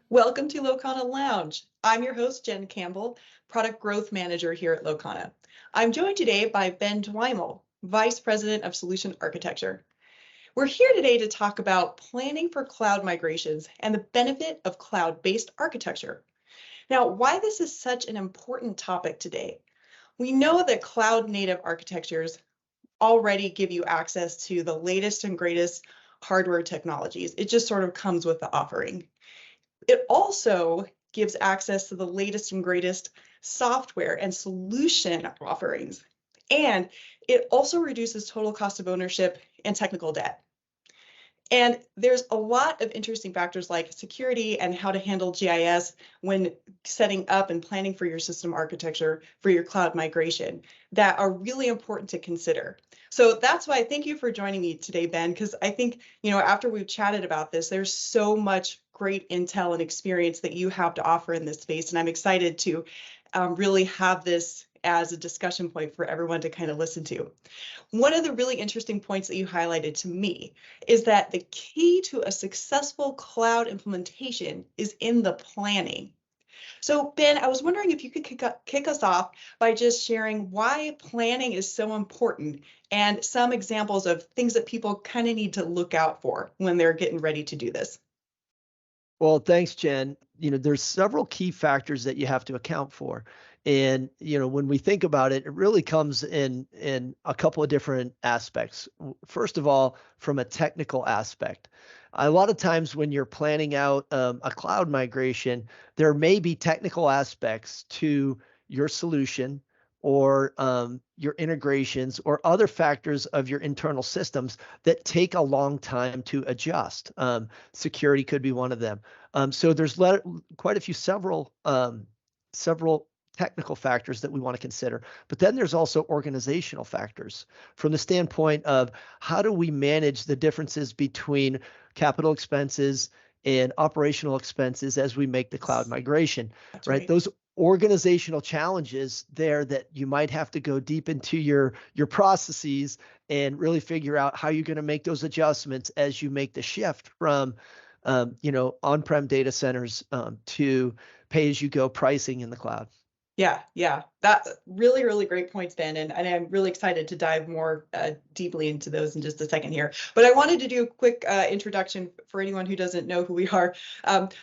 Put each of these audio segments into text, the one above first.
Welcome to Locana Lounge. I'm your host, Jen Campbell, Product Growth Manager here at Locana. I'm joined today by Ben Dwimel, Vice President of Solution Architecture. We're here today to talk about planning for cloud migrations and the benefit of cloud-based architecture. Now, why this is such an important topic today. We know that cloud-native architectures already give you access to the latest and greatest hardware technologies. It just sort of comes with the offering. It also gives access to the latest and greatest software and solution offerings. And it also reduces total cost of ownership and technical debt. And there's a lot of interesting factors like security and how to handle GIS when setting up and planning for your system architecture for your cloud migration that are really important to consider. So that's why thank you for joining me today, Ben, because I think, after we've chatted about this, there's so much great intel and experience that you have to offer in this space. And I'm excited to really have this as a discussion point for everyone to kind of listen to. One of the really interesting points that you highlighted to me is that the key to a successful cloud implementation is in the planning. So Ben, I was wondering if you could kick us off by just sharing why planning is so important and some examples of things that people kind of need to look out for when they're getting ready to do this. Well, thanks, Jen. There's several key factors that you have to account for. And, when we think about it, it really comes in a couple of different aspects. First of all, from a technical aspect. A lot of times when you're planning out a cloud migration, there may be technical aspects to your solution or your integrations or other factors of your internal systems that take a long time to adjust. Security could be one of them. So there's quite a few several technical factors that we want to consider. But then there's also organizational factors from the standpoint of how do we manage the differences between capital expenses and operational expenses as we make the cloud migration, right? Those organizational challenges there that you might have to go deep into your processes and really figure out how you're going to make those adjustments as you make the shift from on-prem data centers to pay-as-you-go pricing in the cloud. Yeah, that's really, really great points, Ben, and I'm really excited to dive more deeply into those in just a second here. But I wanted to do a quick introduction for anyone who doesn't know who we are.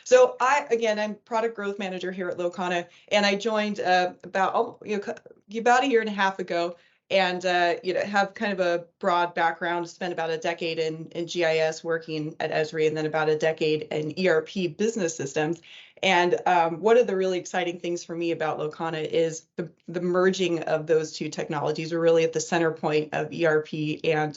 So I'm Product Growth Manager here at Locana, and I joined about a year and a half ago, and have kind of a broad background. Spent about a decade in GIS working at Esri, and then about a decade in ERP business systems. And one of the really exciting things for me about Locana is the merging of those two technologies. Are really at the center point of ERP and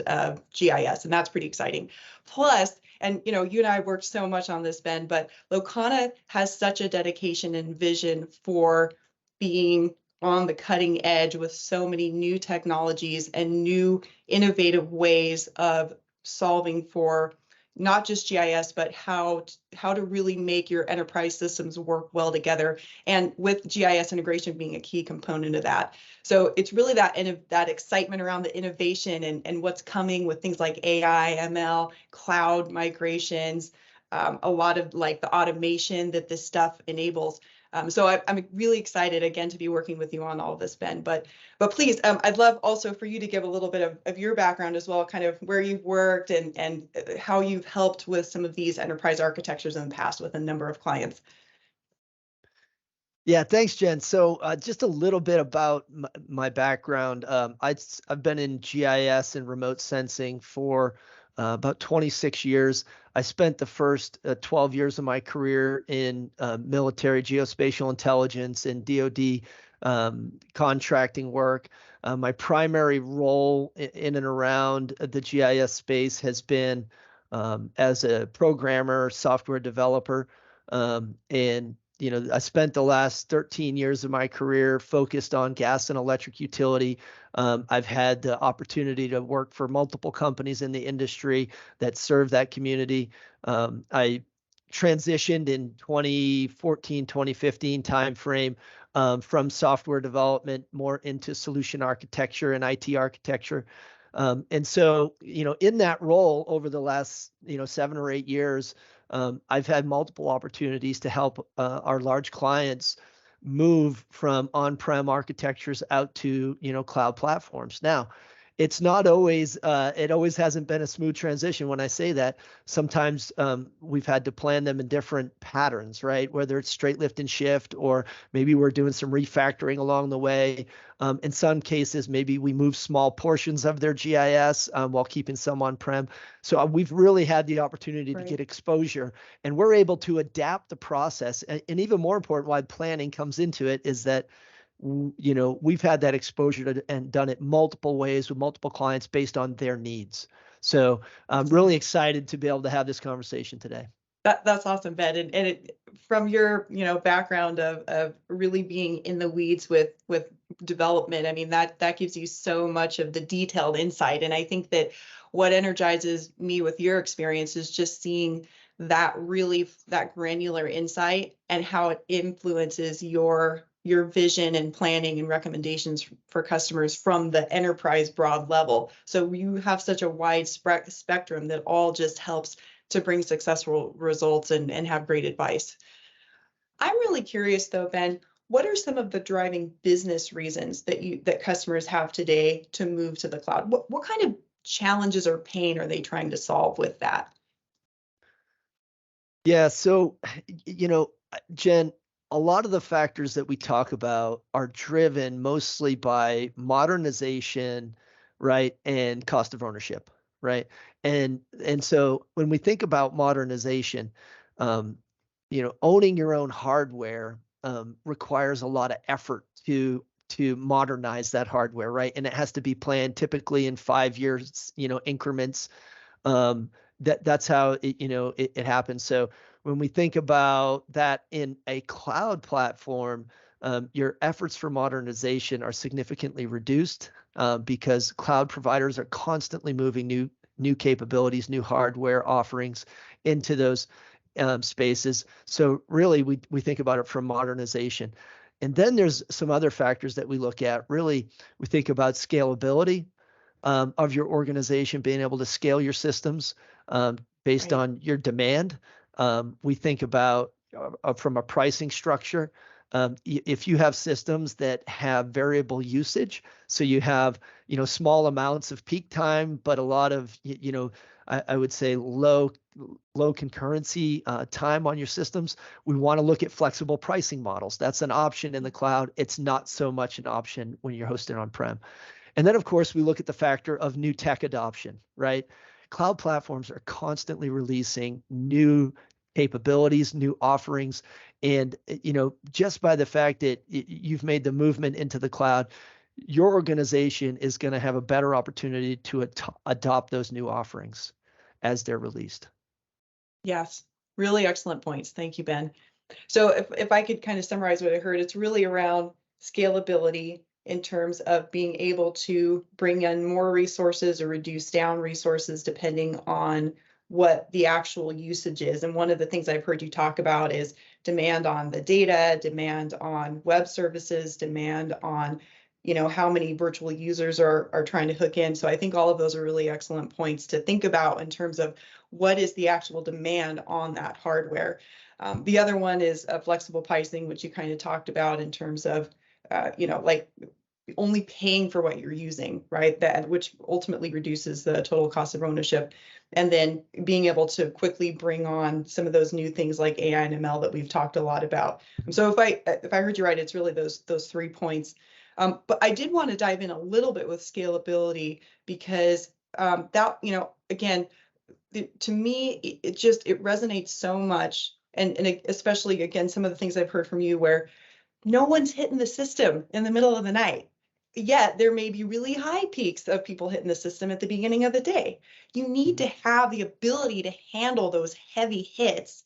GIS, and that's pretty exciting. Plus, and you and I worked so much on this, Ben, but Locana has such a dedication and vision for being on the cutting edge with so many new technologies and new innovative ways of solving for not just GIS, but how to really make your enterprise systems work well together, and with GIS integration being a key component of that. So it's really that excitement around the innovation and what's coming with things like AI, ML, cloud migrations, a lot of like the automation that this stuff enables. So I'm really excited again to be working with you on all of this, Ben. But please, I'd love also for you to give a little bit of your background as well, kind of where you've worked and how you've helped with some of these enterprise architectures in the past with a number of clients. Yeah, thanks, Jen. So just a little bit about my background. I've been in GIS and remote sensing for about 26 years. I spent the first 12 years of my career in military geospatial intelligence and DoD contracting work. My primary role in and around the GIS space has been as a programmer, software developer, and I spent the last 13 years of my career focused on gas and electric utility. I've had the opportunity to work for multiple companies in the industry that serve that community. I transitioned in 2014, 2015 timeframe from software development more into solution architecture and IT architecture. And so, in that role over the last, 7 or 8 years, I've had multiple opportunities to help our large clients move from on-prem architectures out to, cloud platforms. Now, it's not always, it always hasn't been a smooth transition. When I say that, sometimes we've had to plan them in different patterns, right? Whether it's straight lift and shift, or maybe we're doing some refactoring along the way. In some cases, maybe we move small portions of their GIS while keeping some on-prem. So we've really had the opportunity to get exposure, and we're able to adapt the process. And even more important, why planning comes into it, is that we've had that exposure to, and done it multiple ways with multiple clients based on their needs. So I'm really excited to be able to have this conversation today. That's awesome, Ben. And from your background of really being in the weeds with development, I mean that gives you so much of the detailed insight. And I think that what energizes me with your experience is just seeing that granular insight and how it influences your vision and planning and recommendations for customers from the enterprise broad level. So you have such a wide spectrum that all just helps to bring successful results and have great advice. I'm really curious though, Ben, what are some of the driving business reasons that customers have today to move to the cloud? What kind of challenges or pain are they trying to solve with that? Yeah, so Jen, a lot of the factors that we talk about are driven mostly by modernization, right, and cost of ownership, right? And so when we think about modernization, um, owning your own hardware requires a lot of effort to modernize that hardware, right? And it has to be planned typically in 5 years, increments. That's how it happens. So when we think about that in a cloud platform, your efforts for modernization are significantly reduced because cloud providers are constantly moving new capabilities, new hardware offerings into those spaces. So really, we think about it from modernization. And then there's some other factors that we look at. Really, we think about scalability of your organization, being able to scale your systems based on your demand. We think about from a pricing structure. If you have systems that have variable usage, so you have small amounts of peak time, but a lot of I would say low concurrency time on your systems, we want to look at flexible pricing models. That's an option in the cloud. It's not so much an option when you're hosted on-prem. And then, of course, we look at the factor of new tech adoption, right? Cloud platforms are constantly releasing new capabilities, new offerings. And, just by the fact that you've made the movement into the cloud, your organization is going to have a better opportunity to adopt those new offerings as they're released. Yes, really excellent points. Thank you, Ben. So if I could kind of summarize what I heard, it's really around scalability in terms of being able to bring in more resources or reduce down resources depending on what the actual usage is. And one of the things I've heard you talk about is demand on the data, demand on web services, demand on how many virtual users are trying to hook in. So I think all of those are really excellent points to think about in terms of what is the actual demand on that hardware. The other one is flexible pricing, which you kind of talked about in terms of, like only paying for what you're using, right? That which ultimately reduces the total cost of ownership. And then being able to quickly bring on some of those new things like AI and ML that we've talked a lot about. So if I heard you right, it's really those 3 points. But I did want to dive in a little bit with scalability because that, again, to me, it resonates so much. And especially, again, some of the things I've heard from you where no one's hitting the system in the middle of the night. Yet there may be really high peaks of people hitting the system at the beginning of the day. You need to have the ability to handle those heavy hits.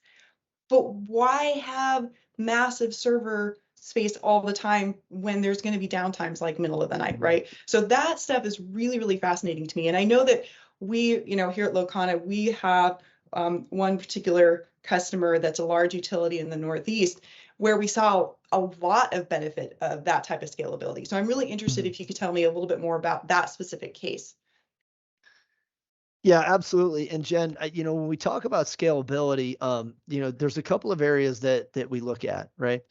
But why have massive server space all the time when there's going to be downtimes like middle of the night, right? So that stuff is really, really fascinating to me. And I know that we, here at Locana, we have one particular customer that's a large utility in the Northeast where we saw a lot of benefit of that type of scalability. So I'm really interested if you could tell me a little bit more about that specific case. Yeah, absolutely. And Jen, when we talk about scalability, there's a couple of areas that we look at, right?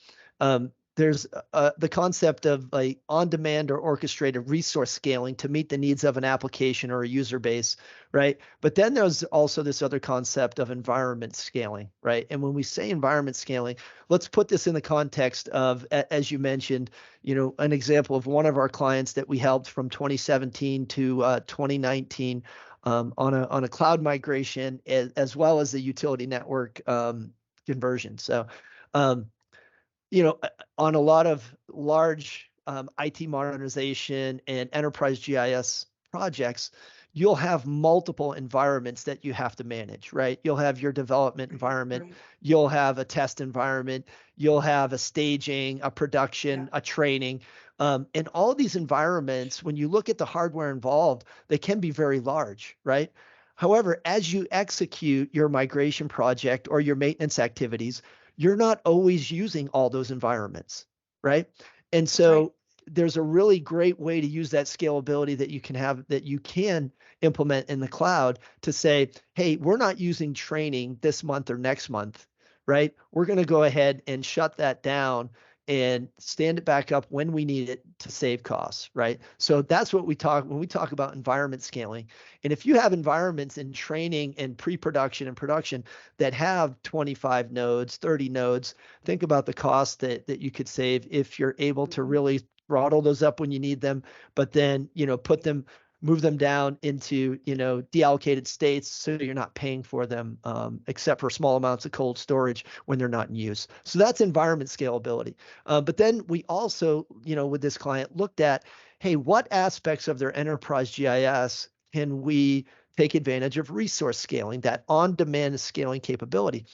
There's the concept of like on-demand or orchestrated resource scaling to meet the needs of an application or a user base, right? But then there's also this other concept of environment scaling, right? And when we say environment scaling, let's put this in the context of, as you mentioned, an example of one of our clients that we helped from 2017 to 2019 on a cloud migration as well as the utility network conversion. So, um, on a lot of large IT modernization and enterprise GIS projects, you'll have multiple environments that you have to manage, right? You'll have your development environment, Right. you'll have a test environment, you'll have a staging, a Yeah. production, a training. And all of these environments, when you look at the hardware involved, they can be very large, right? However, as you execute your migration project or your maintenance activities, you're not always using all those environments, right? And That's right. so there's a really great way to use that scalability that you can implement in the cloud to say, hey, we're not using training this month or next month, right? We're going to go ahead and shut that down and stand it back up when we need it to save costs, right? So that's what we talk when we talk about environment scaling. And if you have environments in training and pre-production and production that have 25 nodes, 30 nodes, think about the cost that you could save if you're able to Mhm. really throttle those up when you need them, but then, move them down into, deallocated states so you're not paying for them, except for small amounts of cold storage when they're not in use. So that's environment scalability. But then we also, with this client looked at, hey, what aspects of their enterprise GIS can we take advantage of resource scaling, that on-demand scaling capability?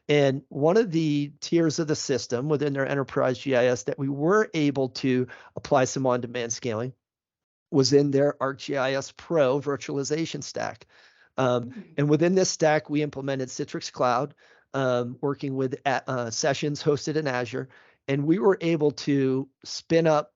And one of the tiers of the system within their enterprise GIS that we were able to apply some on-demand scaling was in their ArcGIS Pro virtualization stack. Mm. And within this stack, we implemented Citrix Cloud, working with sessions hosted in Azure, and we were able to spin up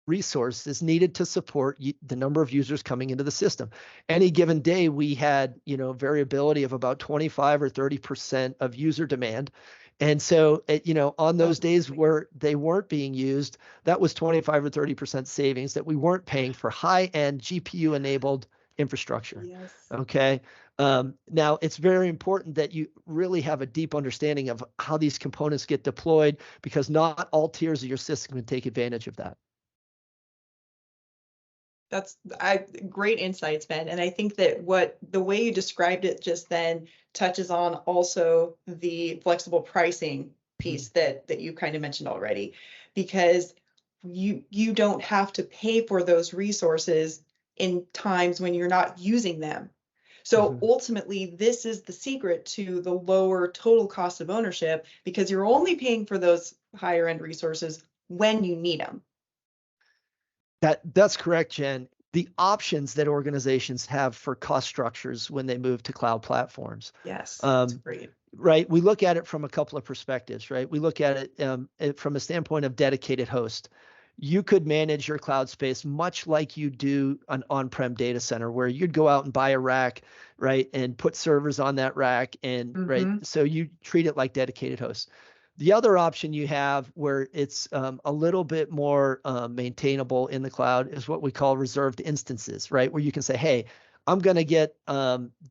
resources needed to support the number of users coming into the system. Any given day, we had, variability of about 25 or 30% of user demand. And so, on those days Amazing. where they weren't being used, that was 25 or 30% savings that we weren't paying for high-end GPU enabled infrastructure. Yes. Okay. Now, it's very important that you really have a deep understanding of how these components get deployed because not all tiers of your system can take advantage of that. That's great insights, Ben. And I think that what the way you described it just then touches on also the flexible pricing piece that you kind of mentioned already, because you don't have to pay for those resources in times when you're not using them. So Mhm. ultimately, this is the secret to the lower total cost of ownership because you're only paying for those higher end resources when you need them. That's correct, Jen. The options that organizations have for cost structures when they move to cloud platforms. Yes, it's Um, great. right. We look at it from a couple of perspectives, right? We look at it from a standpoint of dedicated host. You could manage your cloud space much like you do an on-prem data center, where you'd go out and buy a rack, right, and put servers on that rack, and right, Hmm. so you treat it like dedicated hosts. The other option you have where it's a little bit more maintainable in the cloud is what we call reserved instances, right? Where you can say, hey, I'm going to get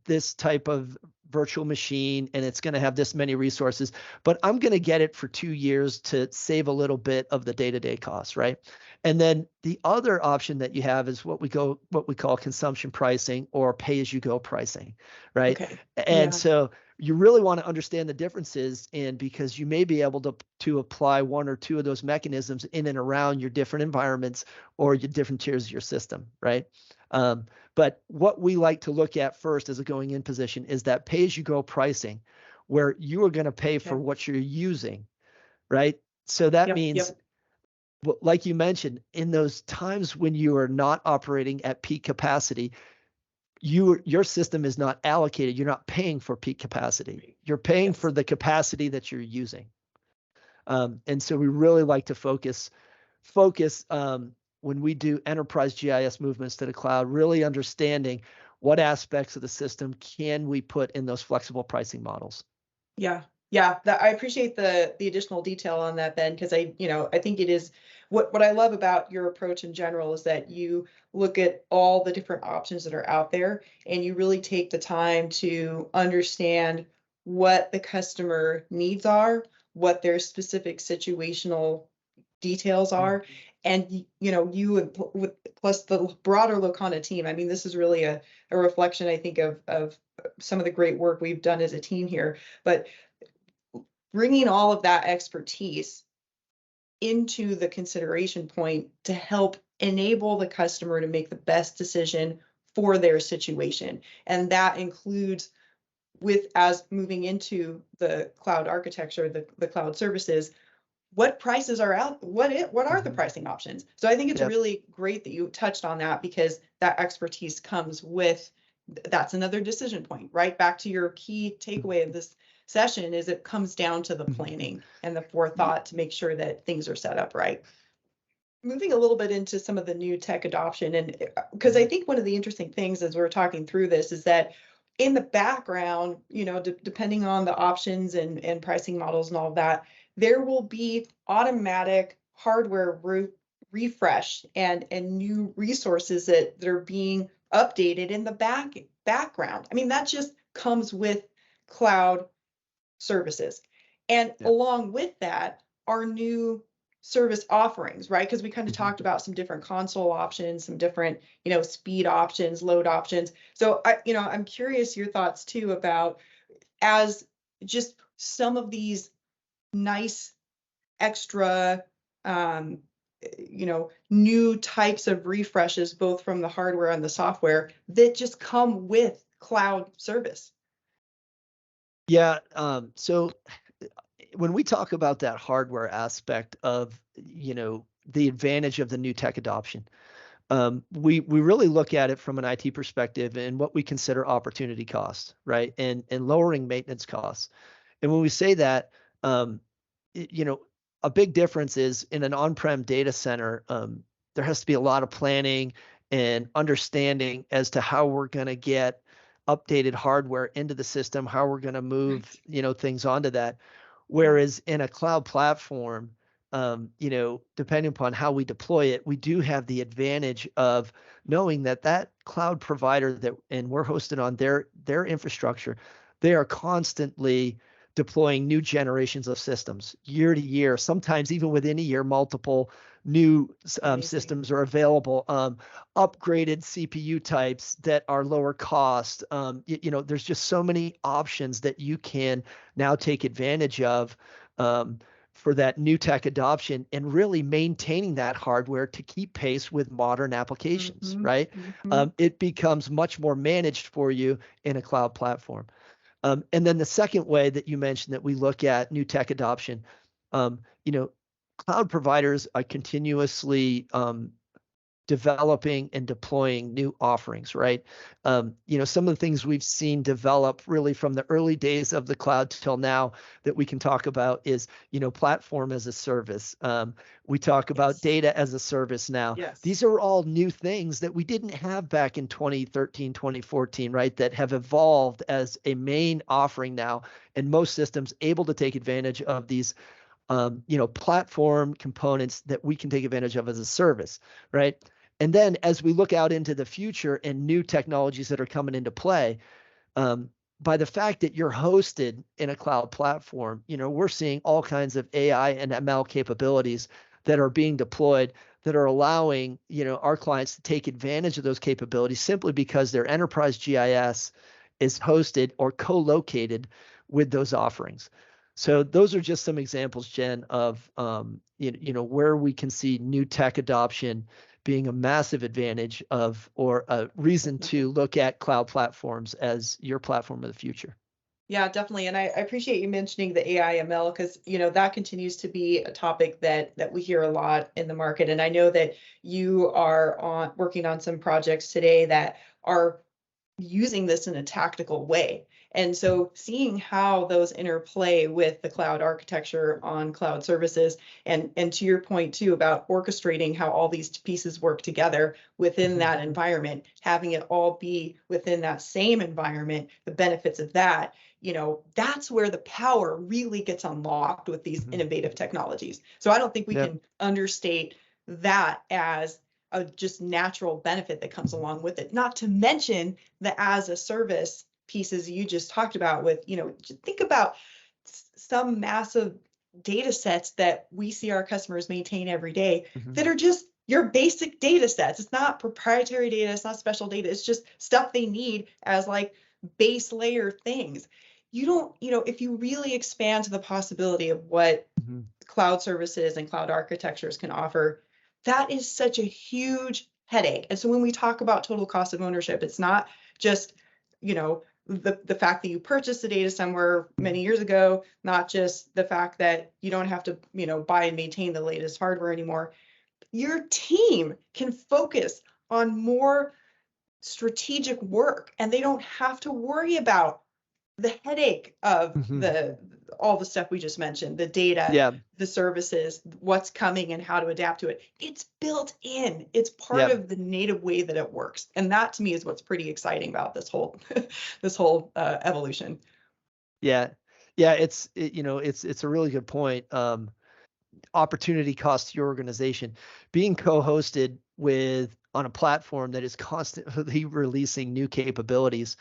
this type of virtual machine and it's going to have this many resources, but I'm going to get it for 2 years to save a little bit of the day-to-day costs, right? And then the other option that you have is what we call consumption pricing or pay-as-you-go pricing, right? Okay. And Yeah. so you really want to understand the differences in because you may be able to apply one or two of those mechanisms in and around your different environments or your different tiers of your system, right? But what we like to look at first as a going in position is that pay as you go pricing, where you are going to pay for Okay. what you're using, right? So that Yep. means, Yep. like you mentioned, in those times when you are not operating at peak capacity, your system is not allocated. You're not paying for peak capacity. You're paying for Yes. the capacity that you're using. And so we really like to focus when we do enterprise GIS movements to the cloud, really understanding what aspects of the system can we put in those flexible pricing models? Yeah. Yeah, I appreciate the additional detail on that, Ben, because I think it is what I love about your approach in general is that you look at all the different options that are out there and you really take the time to understand what the customer needs are, what their specific situational details are. And you plus the broader Locana team. I mean, this is really a reflection, I think, of some of the great work we've done as a team here. But bringing all of that expertise into the consideration point to help enable the customer to make the best decision for their situation. And that includes as moving into the cloud architecture, the cloud services, what prices are out, what are the pricing options? So I think it's Yep. really great that you touched on that because that expertise comes with, that's another decision point, right? Back to your key takeaway of this session is it comes down to the planning and the forethought to make sure that things are set up right. Moving a little bit into some of the new tech adoption, and because I think one of the interesting things as we're talking through this is that in the background, depending on the options and pricing models and all of that, there will be automatic hardware refresh and new resources that are being updated in the background. I mean, that just comes with cloud services. And Yep. along with that are new service offerings, right? Because we kind of talked about some different console options, some different, speed options, load options. So I'm curious your thoughts too about as just some of these nice extra new types of refreshes, both from the hardware and the software that just come with cloud service. Yeah. So when we talk about that hardware aspect of, the advantage of the new tech adoption, we really look at it from an IT perspective and what we consider opportunity costs, right? And lowering maintenance costs. And when we say that, um, a big difference is in an on-prem data center, there has to be a lot of planning and understanding as to how we're going to get updated hardware into the system, how we're going to move, things onto that. Whereas in a cloud platform, depending upon how we deploy it, we do have the advantage of knowing that cloud provider and we're hosted on their infrastructure, they are constantly deploying new generations of systems year to year. Sometimes even within a year, multiple new systems are available. Upgraded CPU types that are lower cost. There's just so many options that you can now take advantage of. For that new tech adoption and really maintaining that hardware to keep pace with modern applications, right? It becomes much more managed for you in a cloud platform. And then the second way that you mentioned that we look at new tech adoption, um, cloud providers are continuously developing and deploying new offerings, right? Some of the things we've seen develop really from the early days of the cloud till now that we can talk about is, platform as a service. We talk about data as a service now. Yes. These are all new things that we didn't have back in 2013, 2014, right? That have evolved as a main offering now, and most systems able to take advantage of these platform components that we can take advantage of as a service, right? And then as we look out into the future and new technologies that are coming into play, by the fact that you're hosted in a cloud platform, we're seeing all kinds of AI and ML capabilities that are being deployed that are allowing, our clients to take advantage of those capabilities simply because their enterprise GIS is hosted or co-located with those offerings. So those are just some examples, Jen, of where we can see new tech adoption being a massive advantage or a reason to look at cloud platforms as your platform of the future. Yeah, definitely. And I appreciate you mentioning the AI ML because, that continues to be a topic that we hear a lot in the market. And I know that you are working on some projects today that are using this in a tactical way. And so seeing how those interplay with the cloud architecture on cloud services, and to your point too about orchestrating how all these pieces work together within that environment, having it all be within that same environment, the benefits of that, that's where the power really gets unlocked with these innovative technologies. So I don't think we can understate that as a just natural benefit that comes along with it. Not to mention the as a service pieces you just talked about with, think about some massive data sets that we see our customers maintain every day that are just your basic data sets. It's not proprietary data, it's not special data, it's just stuff they need as like base layer things. You don't, if you really expand to the possibility of what cloud services and cloud architectures can offer, that is such a huge headache. And so when we talk about total cost of ownership, it's not just, the fact that you purchased the data somewhere many years ago, not just the fact that you don't have to, buy and maintain the latest hardware anymore. Your team can focus on more strategic work, and they don't have to worry about the headache of all the stuff we just mentioned, the data, the services, what's coming and how to adapt to it. It's built in. It's part of the native way that it works. And that to me is what's pretty exciting about this whole evolution. Yeah. It's a really good point. Opportunity cost to your organization. Being co-hosted on a platform that is constantly releasing new capabilities,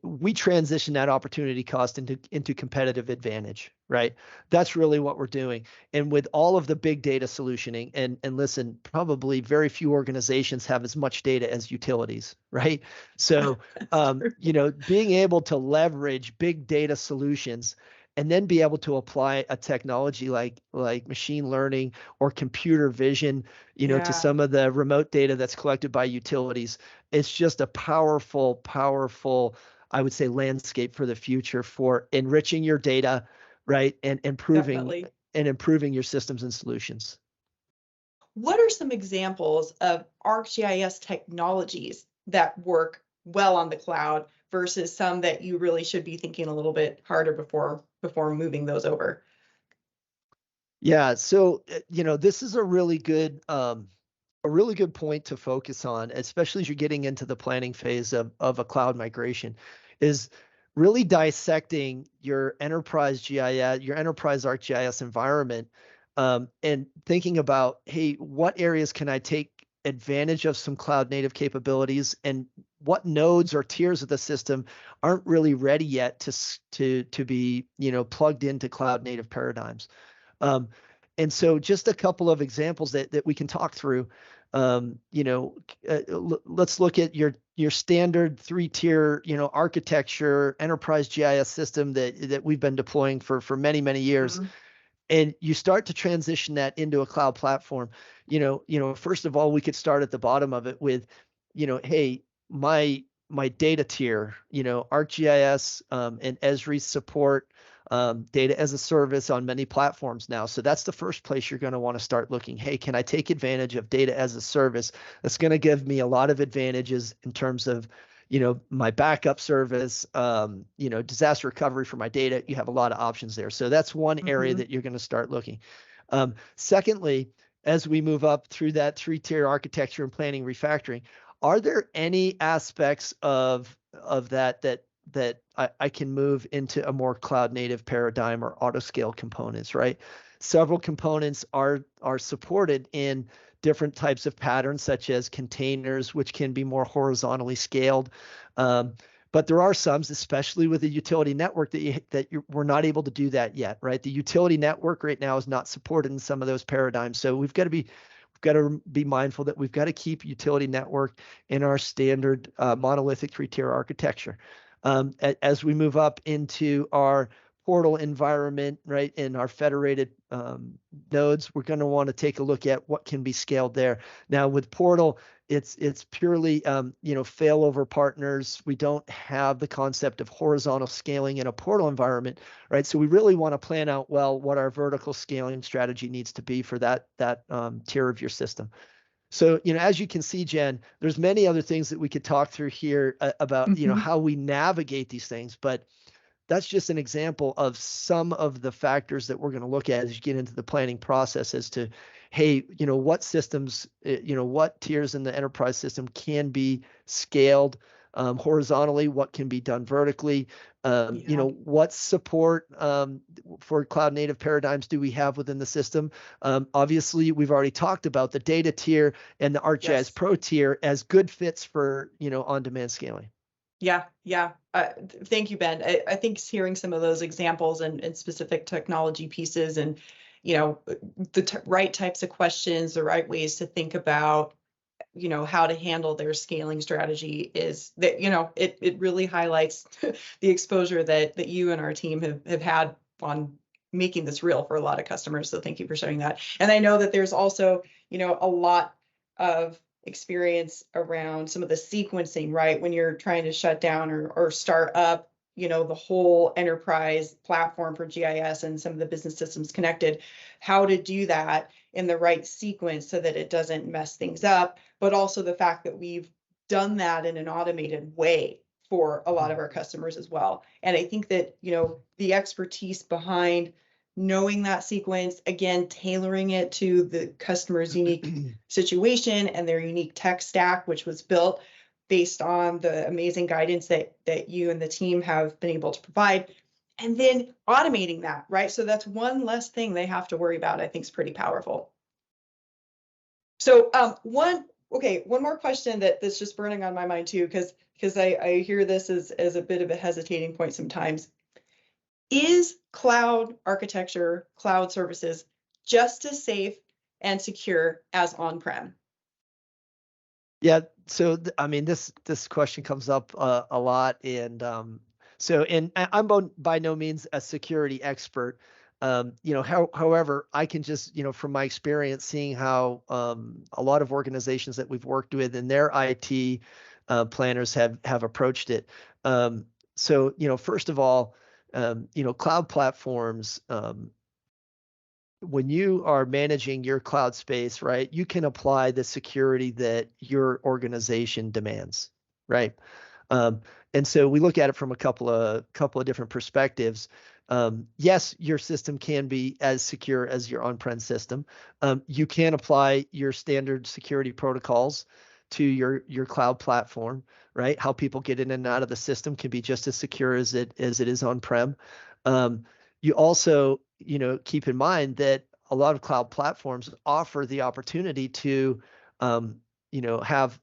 we transition that opportunity cost into competitive advantage, right? That's really what we're doing. And with all of the big data solutioning, and listen, probably very few organizations have as much data as utilities, right? So, being able to leverage big data solutions and then be able to apply a technology like machine learning or computer vision, to some of the remote data that's collected by utilities. It's just a powerful, I would say, landscape for the future for enriching your data, right? And improving your systems and solutions. What are some examples of ArcGIS technologies that work well on the cloud versus some that you really should be thinking a little bit harder before moving those over? Yeah, so this is a really good point to focus on, especially as you're getting into the planning phase of a cloud migration, is really dissecting your enterprise GIS, your enterprise ArcGIS environment, and thinking about, hey, what areas can I take advantage of some cloud native capabilities, and what nodes or tiers of the system aren't really ready yet to be plugged into cloud native paradigms. And so just a couple of examples that we can talk through. Let's look at your standard 3-tier, architecture enterprise GIS system that we've been deploying for many, many years. And you start to transition that into a cloud platform. First of all, we could start at the bottom of it with, hey, my data tier, ArcGIS and Esri support data as a service on many platforms now. So that's the first place you're going to want to start looking. Hey, can I take advantage of data as a service? That's going to give me a lot of advantages in terms of, my backup service, disaster recovery for my data. You have a lot of options there. So that's one area that you're going to start looking. Secondly, as we move up through that 3-tier architecture and planning refactoring, are there any aspects of that I can move into a more cloud native paradigm or auto scale components, right? Several components are supported in different types of patterns, such as containers, which can be more horizontally scaled. But there are some, especially with the utility network, we're not able to do that yet, right? The utility network right now is not supported in some of those paradigms. So we've got to be mindful that we've got to keep utility network in our standard monolithic 3-tier architecture. As we move up into our portal environment, right, in our federated nodes, we're going to want to take a look at what can be scaled there. Now with portal, it's purely failover partners. We don't have the concept of horizontal scaling in a portal environment, right? So we really want to plan out well what our vertical scaling strategy needs to be for that tier of your system. So, as you can see, Jen, there's many other things that we could talk through here about, Mhm. how we navigate these things, but that's just an example of some of the factors that we're going to look at as you get into the planning process as to, hey, what systems, what tiers in the enterprise system can be scaled horizontally, what can be done vertically, Yeah. what support for cloud native paradigms do we have within the system? Obviously, we've already talked about the data tier and the ArcGIS Yes. Pro tier as good fits for, on-demand scaling. Yeah, yeah. Thank you, Ben. I think hearing some of those examples and specific technology pieces and, the right types of questions, the right ways to think about, how to handle their scaling strategy is that, it really highlights the exposure that you and our team have had on making this real for a lot of customers. So thank you for sharing that. And I know that there's also, a lot of experience around some of the sequencing, right? When you're trying to shut down or start up, the whole enterprise platform for GIS and some of the business systems connected, how to do that in the right sequence so that it doesn't mess things up, but also the fact that we've done that in an automated way for a lot of our customers as well. And I think that, the expertise behind knowing that sequence, again, tailoring it to the customer's unique situation and their unique tech stack, which was built based on the amazing guidance that you and the team have been able to provide. And then automating that, right? So that's one less thing they have to worry about, I think is pretty powerful. So one more question that's just burning on my mind too, because I hear this as a bit of a hesitating point sometimes. Is cloud architecture, cloud services just as safe and secure as on-prem? Yeah. So, I mean, this question comes up a lot, and I'm by no means a security expert. However, I can just, from my experience, seeing how a lot of organizations that we've worked with and their IT planners have approached it. So, first of all, cloud platforms. When you are managing your cloud space, right, you can apply the security that your organization demands, right? Um, and so we look at it from a couple of different perspectives. Yes, your system can be as secure as your on-prem system. You can apply your standard security protocols to your cloud platform, right? How people get in and out of the system can be just as secure as it is on-prem. You also, keep in mind that a lot of cloud platforms offer the opportunity to, have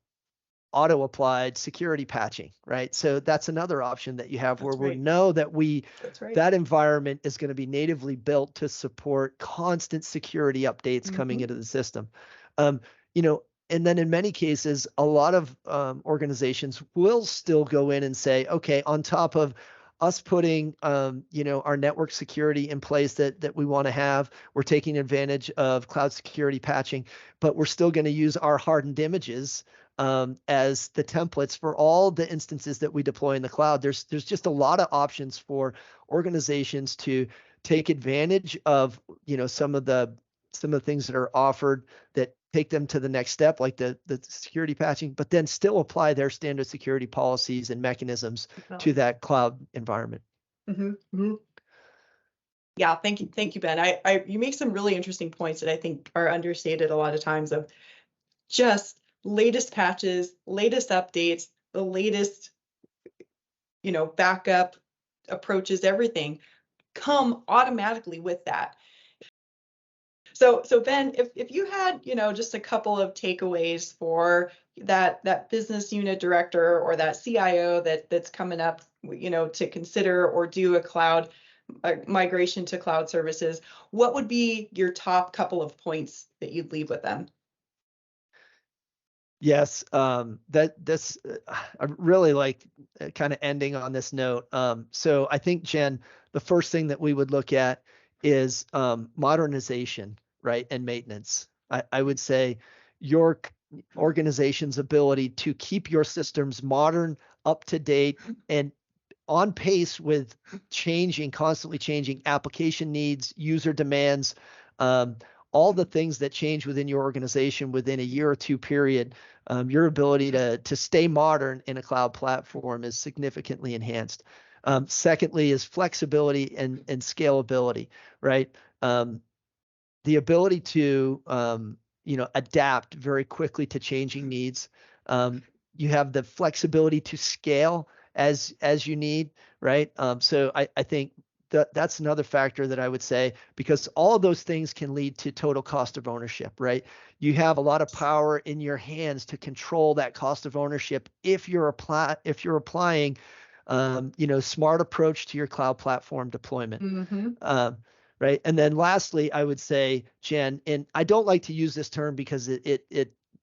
auto applied security patching, right? So that's another option that you have where That's we right. know That's right. that environment is going to be natively built to support constant security updates coming Mm-hmm. into the system. Um, you know, and then in many cases, a lot of organizations will still go in and say, okay, on top of us putting, our network security in place that we want to have, we're taking advantage of cloud security patching, but we're still going to use our hardened images as the templates for all the instances that we deploy in the cloud. There's just a lot of options for organizations to take advantage of, some of the things that are offered that take them to the next step, like the security patching, but then still apply their standard security policies and mechanisms to Definitely. that cloud environment. Mm-hmm. Mm-hmm. Yeah, thank you, Ben. You make some really interesting points that I think are understated a lot of times of just latest patches, latest updates, the latest, backup approaches, everything come automatically with that. So Ben, if you had, just a couple of takeaways for that business unit director or that CIO that's coming up, to consider or do a migration to cloud services, what would be your top couple of points that you'd leave with them? Yes, I really like kind of ending on this note. So I think, Jen, the first thing that we would look at is modernization, right, and maintenance. I would say your organization's ability to keep your systems modern, up to date, and on pace with constantly changing application needs, user demands, um, all the things that change within your organization within a year or two period, your ability to stay modern in a cloud platform is significantly enhanced. Secondly is flexibility and scalability, right? The ability to adapt very quickly to changing needs. You have the flexibility to scale as you need, right? So I think that's another factor that I would say, because all of those things can lead to total cost of ownership, right? You have a lot of power in your hands to control that cost of ownership if you're applying smart approach to your cloud platform deployment. Mm-hmm. Right. And then lastly, I would say, Jen, and I don't like to use this term because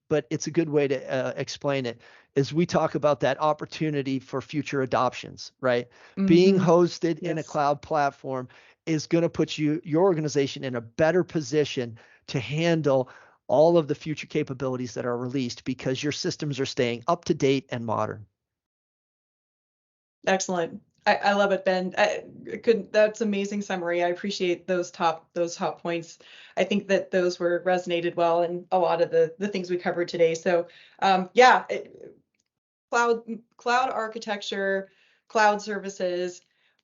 but it's a good way to explain it, is we talk about that opportunity for future adoptions, right? Being Mm-hmm. hosted in a Yes. cloud platform is going to put your organization in a better position to handle all of the future capabilities that are released because your systems are staying up to date and modern. Excellent. I love it, Ben. That's amazing summary. I appreciate those top points. I think that those were resonated well in a lot of the things we covered today. So yeah, cloud architecture, cloud services,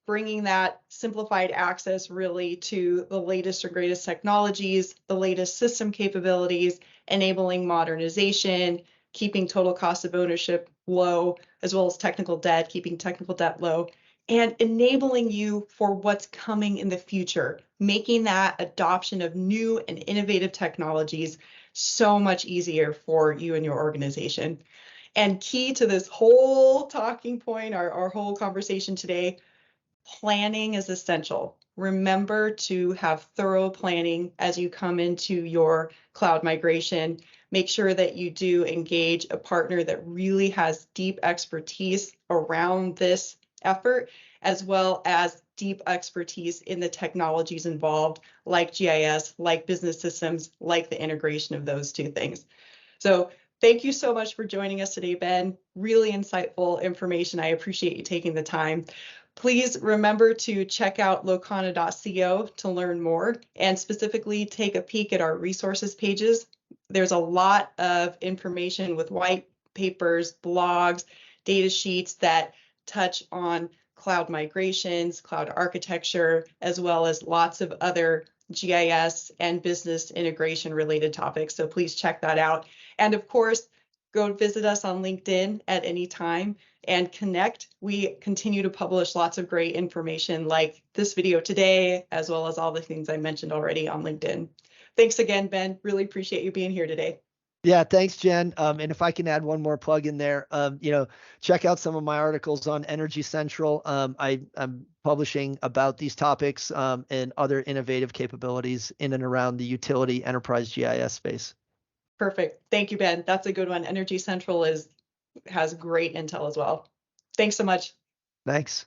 bringing that simplified access really to the latest and greatest technologies, the latest system capabilities, enabling modernization, keeping total cost of ownership low, as well as technical debt, keeping technical debt low, and enabling you for what's coming in the future, making that adoption of new and innovative technologies so much easier for you and your organization. And key to this whole talking point, our whole conversation today, planning is essential. Remember to have thorough planning as you come into your cloud migration. Make sure that you do engage a partner that really has deep expertise around this effort, as well as deep expertise in the technologies involved, like GIS, like business systems, like the integration of those two things. So thank you so much for joining us today, Ben. Really insightful information. I appreciate you taking the time. Please remember to check out locana.co to learn more and specifically take a peek at our resources pages. There's a lot of information with white papers, blogs, data sheets that touch on cloud migrations, cloud architecture, as well as lots of other GIS and business integration related topics. So please check that out. And of course, go visit us on LinkedIn at any time and connect. We continue to publish lots of great information like this video today, as well as all the things I mentioned already on LinkedIn. Thanks again, Ben. Really appreciate you being here today. Yeah, thanks, Jen. And if I can add one more plug in there, check out some of my articles on Energy Central. I'm publishing about these topics and other innovative capabilities in and around the utility enterprise GIS space. Perfect. Thank you, Ben. That's a good one. Energy Central has great intel as well. Thanks so much. Thanks.